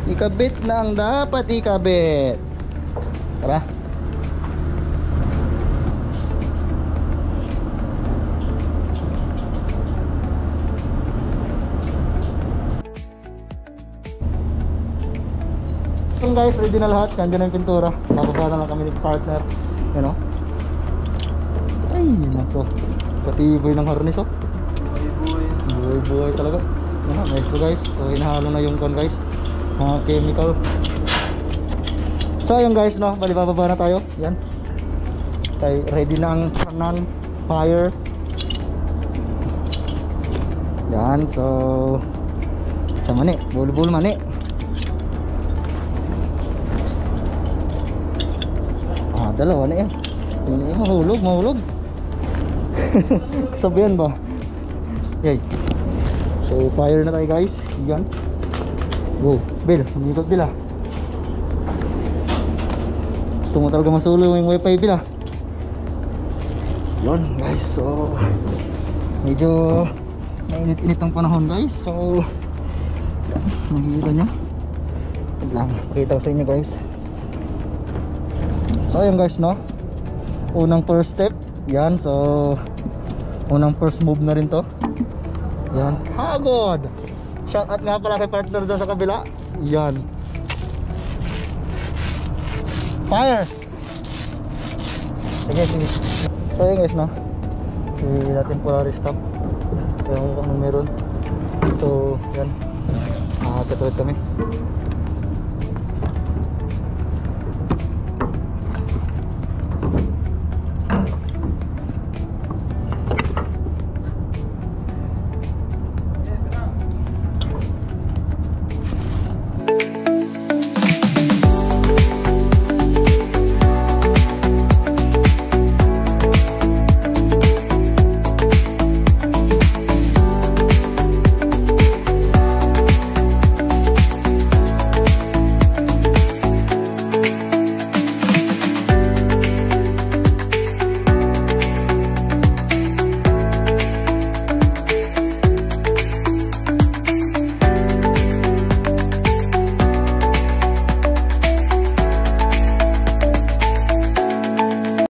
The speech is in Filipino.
Ikabit na ang dapat ikabit. Tara. So guys, ready na lahat. Nandiyan na yung pintura. Bababa na lang kami ni partner. Yan o. Ay, nako. Katiboy ng harness oh. Buhay talaga. Nice po guys. So hinahalo na yung con guys, mga chemical. So yun guys no, bali bababa na tayo. Yan. Tayo ready na ang kanan fire. Yan, so sa mani, bulbul mani. Dalawa na yan. Mahulog. Sabihan ba? Yay. So fire na tayo guys. Yan. Go. Bill, sumikot Bill ah. Gusto mo talaga masulo yung wifi Bill ah. Yun guys. So medyo mainit-init ang panahon guys. So nakikita nyo. Wait lang, pakita ko sa inyo guys. So ayun guys no, unang first step. Yan, so unang first move na rin to. Yan, hagod. Shout out nga pala kay partner dyan sa kabila. Yan, fire. Sige. So ayun guys no, hindi natin pula restop yung kung meron. So yan, katuloy kami.